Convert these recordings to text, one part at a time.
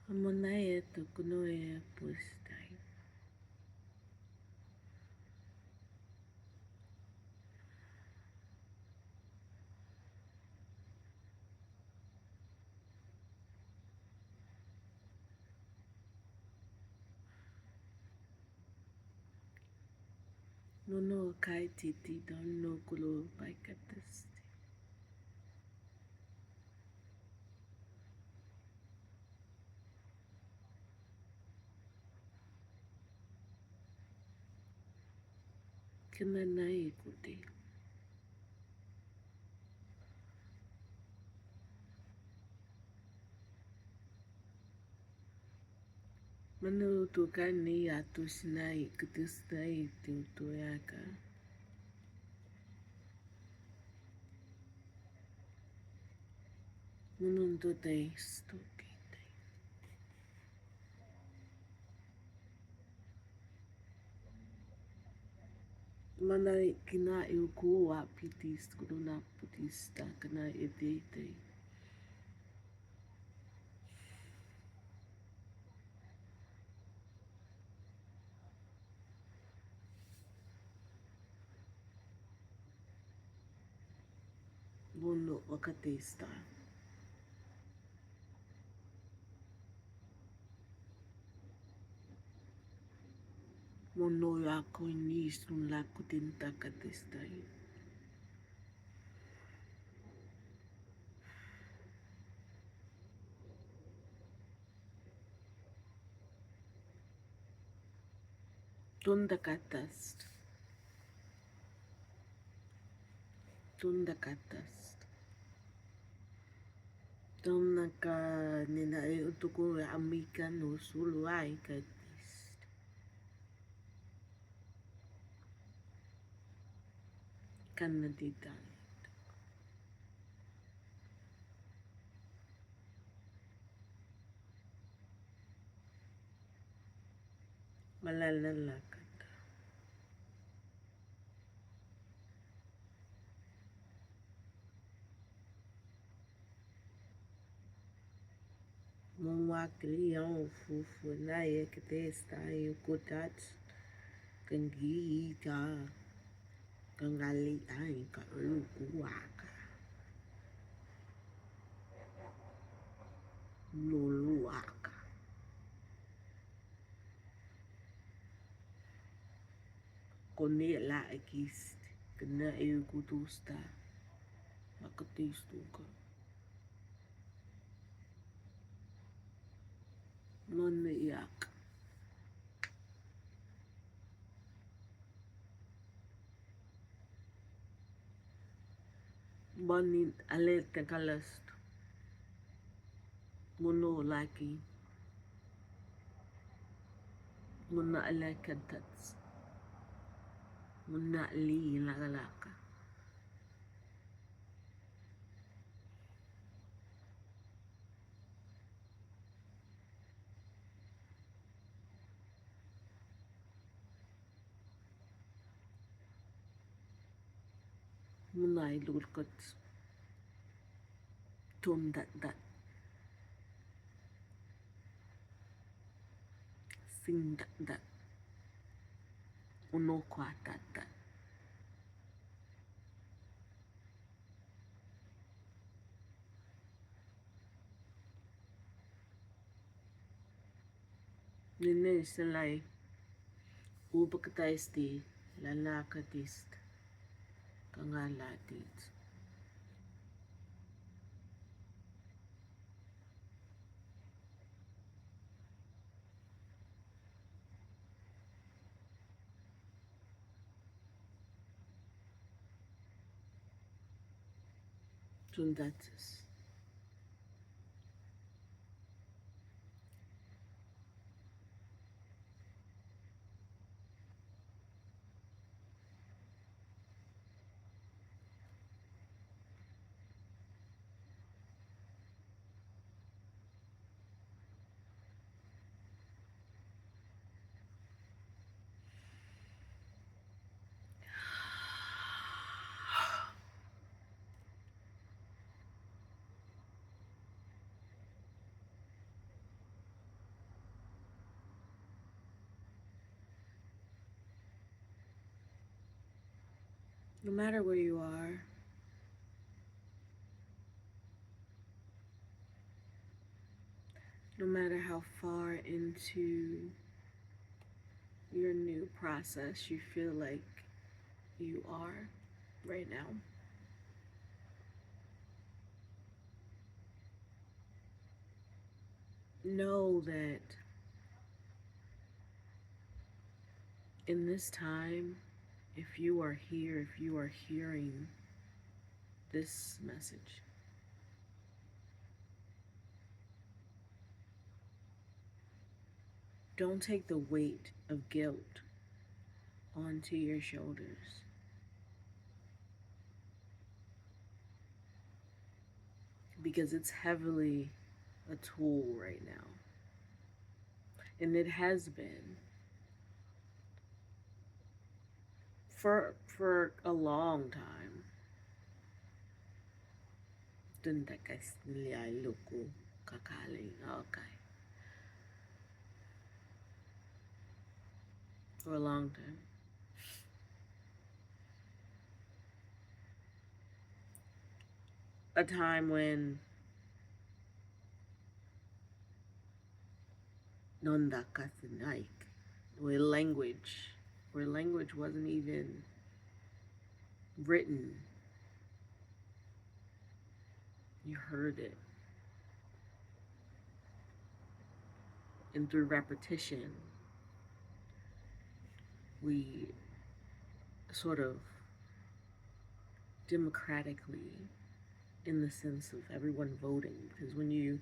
Amonaya to kunoya pustai. No kai titi don no kulo paikatas. Kananai kuti. Manu tu kani atu sinai kutustai tu yaka. Munundo dei stuki. Mana kina iuku wa pitis kuduna putista kana edete. Bono wakatesta. Mono yako inisun la kutinta katestai. Tunda katast. Tunda katast. Tunda ka nina utuku amika no suluai katist. Kanadita. Malalala kata. Mumwakili yon fufu na ye katesta yukutat. Kangita. Kangalita ka lukuwaka. Luluwaka. Kone la akist. Kena yukutusta. Makatistuka. Mone yak. Bonin alerta kalast. Mono laki. Mona alakantats. Mona li lagalaka. Mona ilulkat. Tundat. Singdat. Uno kwatata. Nene salai. Ubakataisti. Lalakatist. Kangalatit. Tundatis. No matter where you are, no matter how far into your new process you feel like you are right now, know that in this time, if you are here, if you are hearing this message, don't take the weight of guilt onto your shoulders. Because it's heavily a tool right now. And it has been for a long time. Okay. For a long time. A time when where language wasn't even written. You heard it. And through repetition, we sort of democratically, in the sense of everyone voting, because when you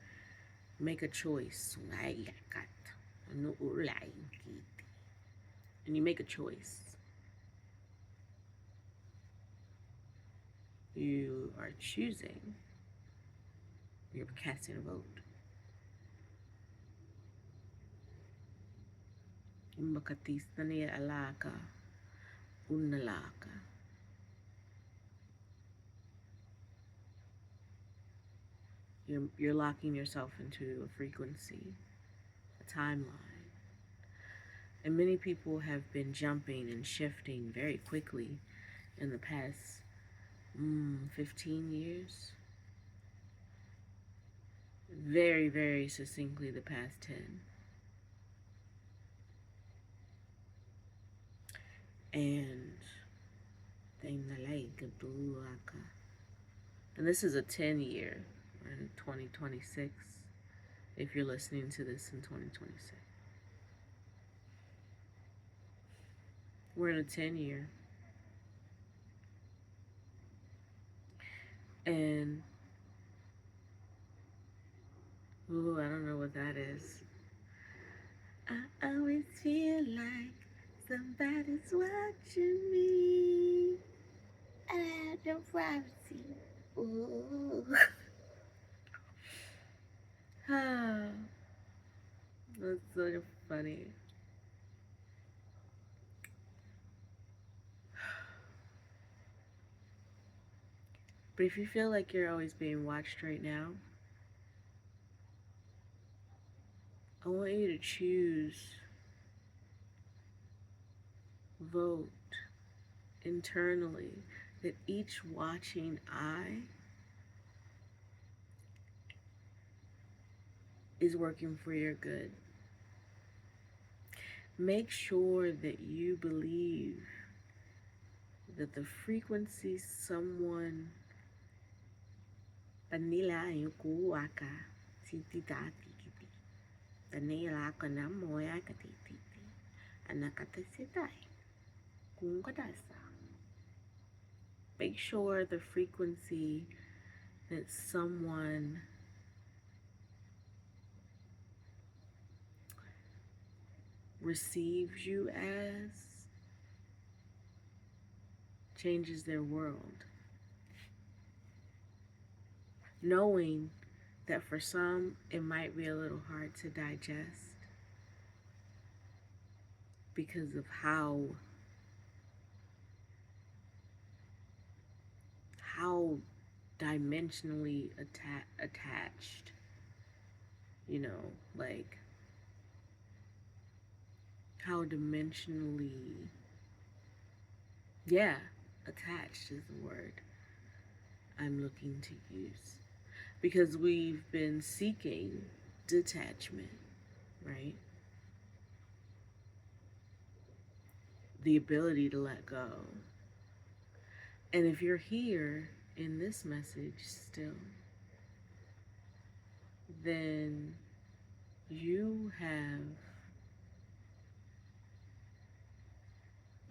make a choice, and you make a choice, you are choosing, you're casting a vote. You're locking yourself into a frequency, a timeline. And many people have been jumping and shifting very quickly in the past 15 years. Very, very succinctly the past 10. And this is a 10-year. We're in 2026. If you're listening to this in 2026. We're in a 10-year. And I don't know what that is. I always feel like somebody's watching me. I have no privacy. Ooh. That's so funny. But if you feel like you're always being watched right now, I want you to choose, vote internally that each watching eye is working for your good. Make sure that you believe that the frequency someone make sure the frequency that someone receives you as changes their world. Knowing that for some, it might be a little hard to digest because of how dimensionally attached, like how dimensionally, attached is the word I'm looking to use. Because we've been seeking detachment, right? The ability to let go. And if you're here in this message still, then you have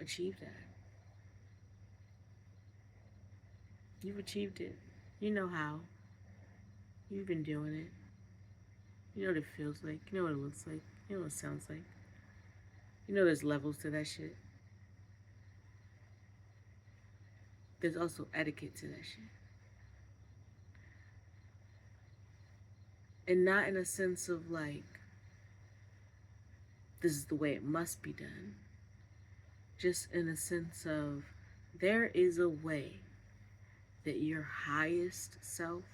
achieved that. You've achieved it. You know how. You've been doing it. You know what it feels like. You know what it looks like. You know what it sounds like. You know there's levels to that shit. There's also etiquette to that shit. And not in a sense of like, this is the way it must be done. Just in a sense of, there is a way that your highest self,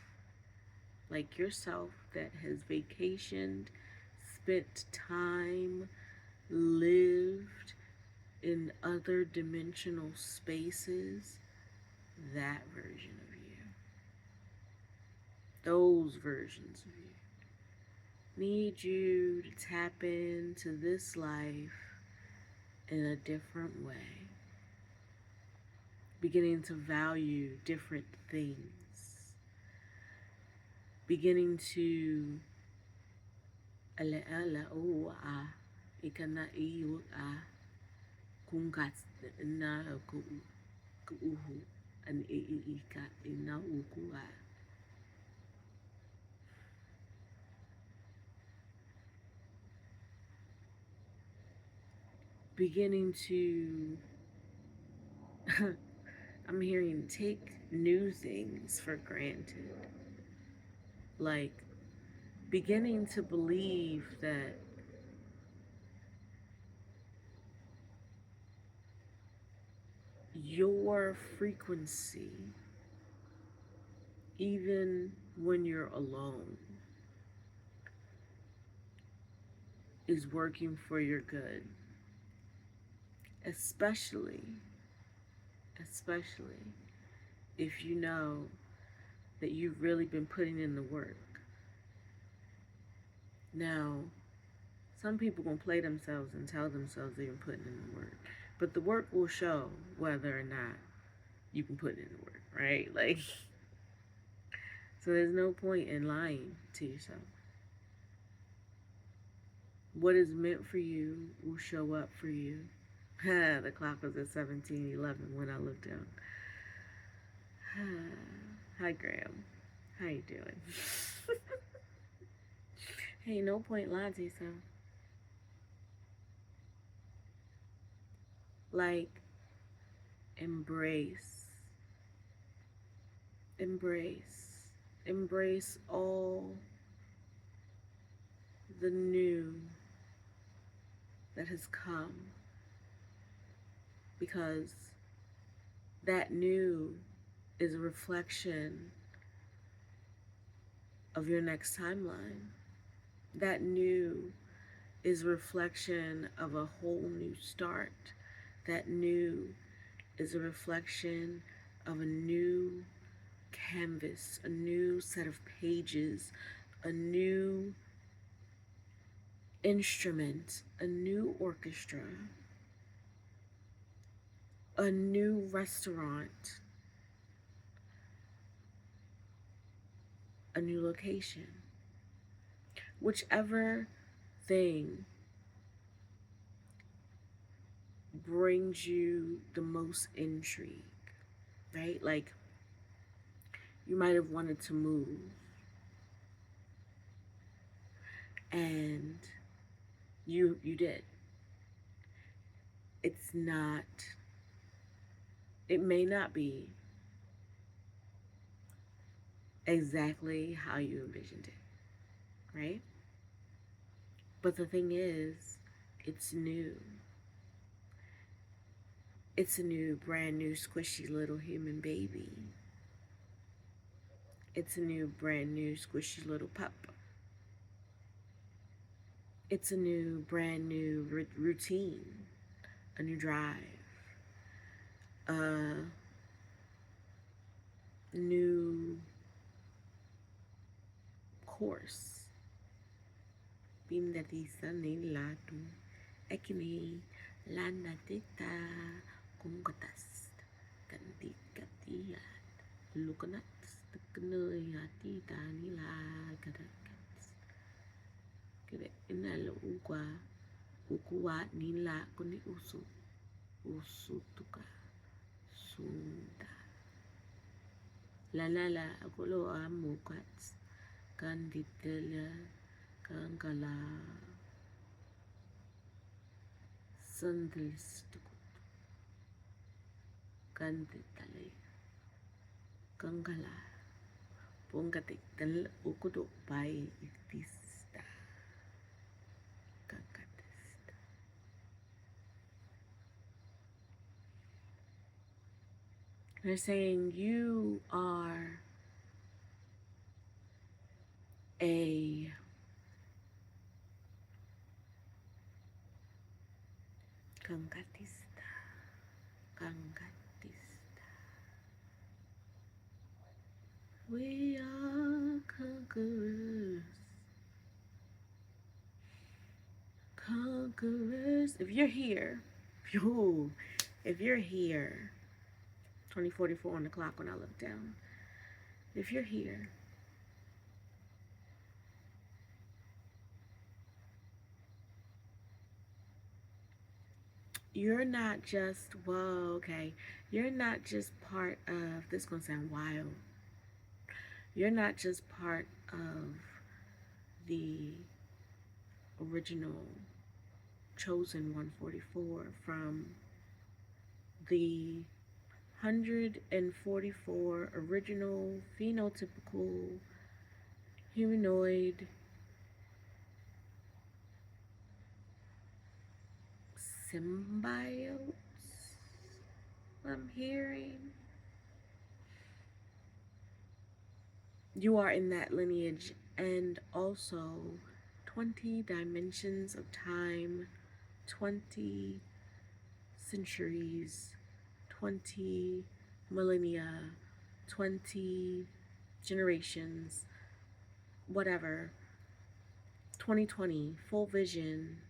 like yourself that has vacationed, spent time, lived in other dimensional spaces, that version of you, those versions of you, need you to tap into this life in a different way, beginning to value different things, beginning to beginning to I'm hearing take new things for granted. Like beginning to believe that your frequency, even when you're alone, is working for your good. Especially if you know that you've really been putting in the work. Now, some people gonna play themselves and tell themselves they've been putting in the work, but the work will show whether or not you can put in the work, right? Like, so there's no point in lying to yourself. What is meant for you will show up for you. The clock was at 17:11 when I looked down. Hi, Graham. How you doing? Hey, no point lying to yourself. Like, embrace all the new that has come, because that new is a reflection of your next timeline. That new is a reflection of a whole new start. That new is a reflection of a new canvas, a new set of pages, a new instrument, a new orchestra, a new restaurant, a new location. Whichever thing brings you the most intrigue, right? Like, you might have wanted to move, and you did. It may not be exactly how you envisioned it, right? But the thing is, it's new. It's a new, brand new, squishy little human baby. It's a new, brand new, squishy little pup. It's a new, brand new routine, a new drive, new course. Bindatisa nilatu ekini lana tita kumgatas kantikatiat lukanat staknayati tanila kadakat kede inalo ukwa ukuwa nila kuni usutuka sunda lanala akulo amukats kanditela kankala sandalistukut kanditale kankala pongatik tal ukudo pai iktista kakatista. They're saying you are a kankatista. We are conquerors. Conquerors. If you're here, if you're here, 2044 on the clock when I look down. If you're here, you're not just, you're not just part of, this is going to sound wild. You're not just part of the original chosen 144 from the 144 original phenotypical humanoid symbiotes I'm hearing. You are in that lineage, and also 20 dimensions of time, 20 centuries, 20 millennia, 20 generations, whatever. 2020, full vision.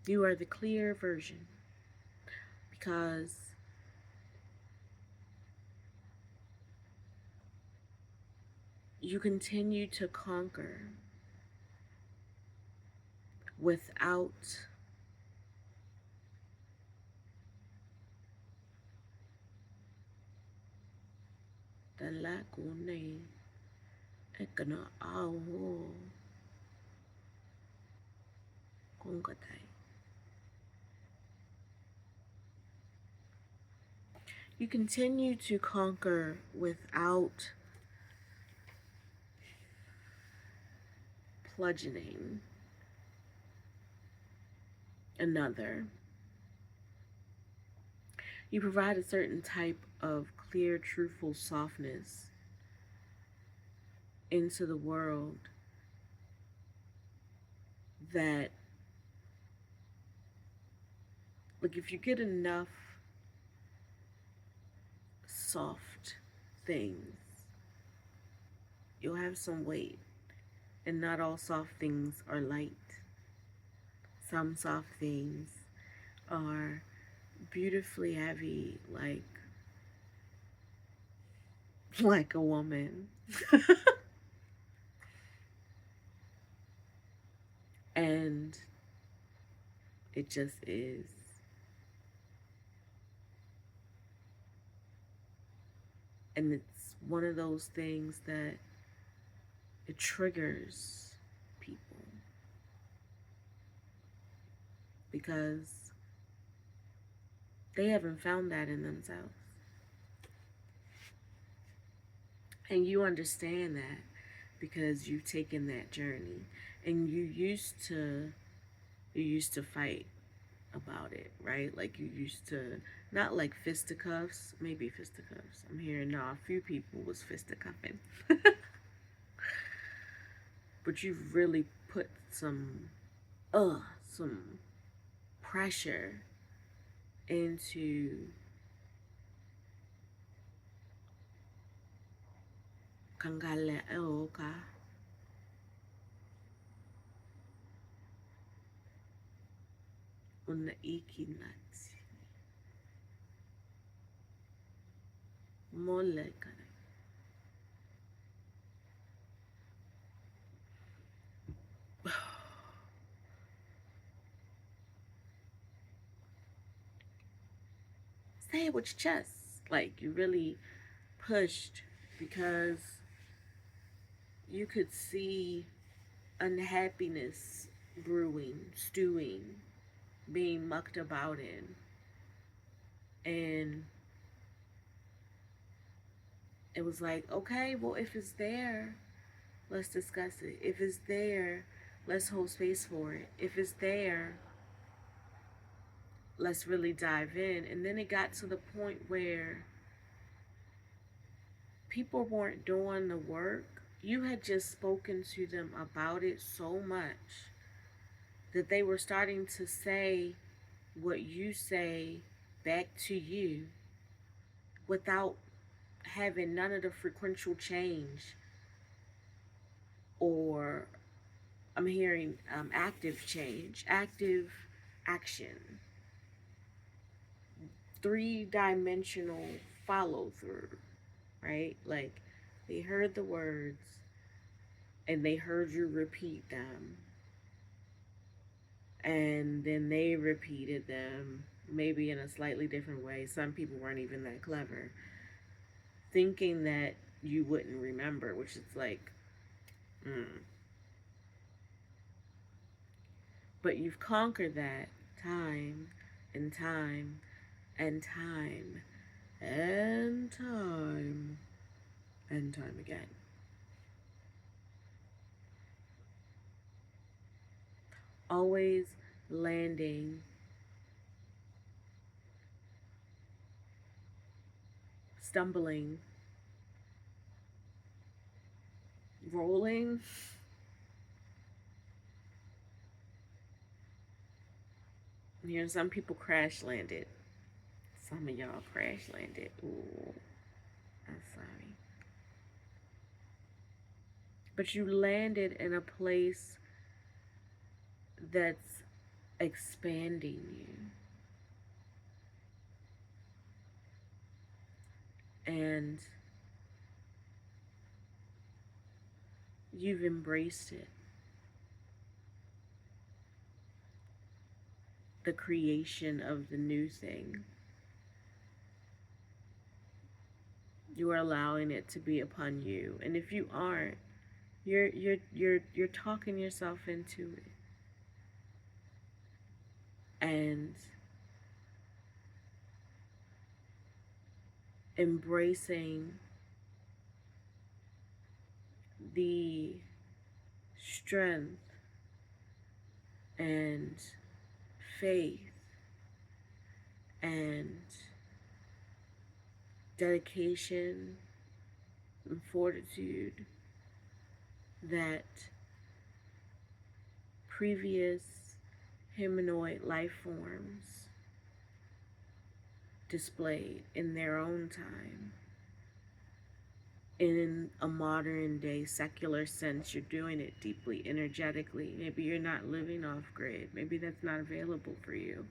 You are the clear version, because you continue to conquer without the lacune ekana aho kongatai. You continue to conquer without bludgeoning another. You provide a certain type of clear, truthful softness into the world that, like, if you get enough soft things, you'll have some weight. And not all soft things are light. Some soft things are beautifully heavy, like a woman. And it just is. And it's one of those things that it triggers people, because they haven't found that in themselves. And you understand that because you've taken that journey, and you used to fight about it, right? Like, you used to, not like fisticuffs, maybe fisticuffs. I'm hearing now a few people was fisticuffing. But you've really put some pressure into Kangale eoka. Una ikinati. Mole kare. Say it with your chest. Like you really pushed because you could see unhappiness brewing, stewing, being mucked about in. And it was like, okay, well, if it's there, let's discuss it. If it's there, let's hold space for it. If it's there, let's really dive in. And then it got to the point where people weren't doing the work. You had just spoken to them about it so much that they were starting to say what you say back to you without having none of the frequential change, or I'm hearing active change, active action, 3-dimensional follow through, right? Like they heard the words and they heard you repeat them, and then they repeated them maybe in a slightly different way. Some people weren't even that clever, thinking that you wouldn't remember, which is like, But you've conquered that time and time and time and time and time again. Always landing, stumbling, rolling. You know, some people crash landed. Some of y'all crash landed. Ooh, I'm sorry. But you landed in a place that's expanding you. And you've embraced it. The creation of the new thing. You are allowing it to be upon you. And if you aren't, you're talking yourself into it. And embracing the strength and faith and dedication and fortitude that previous humanoid life forms displayed in their own time. In a modern day secular sense, you're doing it deeply energetically. Maybe you're not living off grid. Maybe that's not available for you.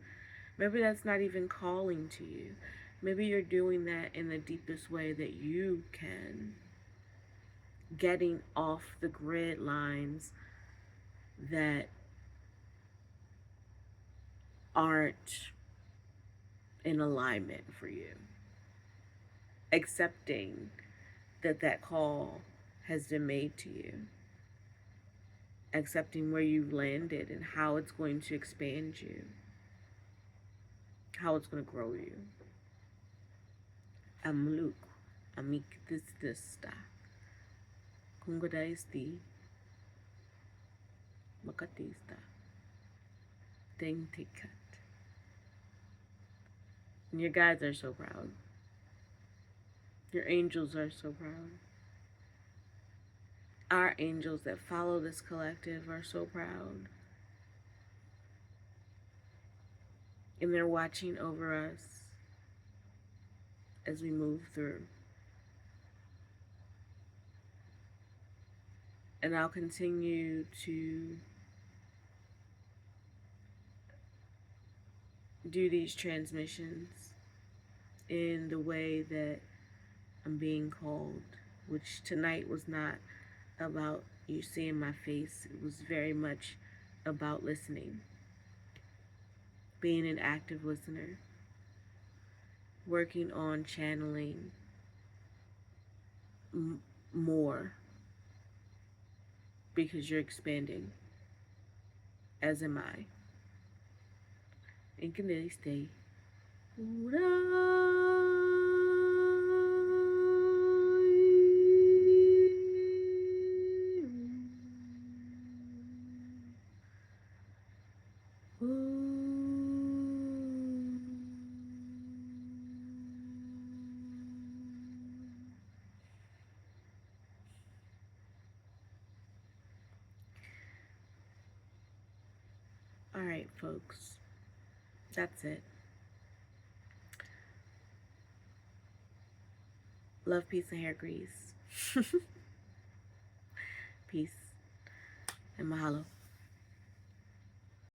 Maybe that's not even calling to you. Maybe you're doing that in the deepest way that you can. Getting off the grid lines that aren't in alignment for you. Accepting that call has been made to you. Accepting where you've landed and how it's going to expand you. How it's going to grow you. Amluk, amik this Kungodaisti, makatista, ding tikat. And your guides are so proud. Your angels are so proud. Our angels that follow this collective are so proud. And they're watching over us as we move through. And I'll continue to do these transmissions in the way that I'm being called, which tonight was not about you seeing my face. It was very much about listening, being an active listener, working on channeling more, because you're expanding, as am I. And can they stay? All right, folks. That's it. Love, peace, and hair grease. Peace and mahalo.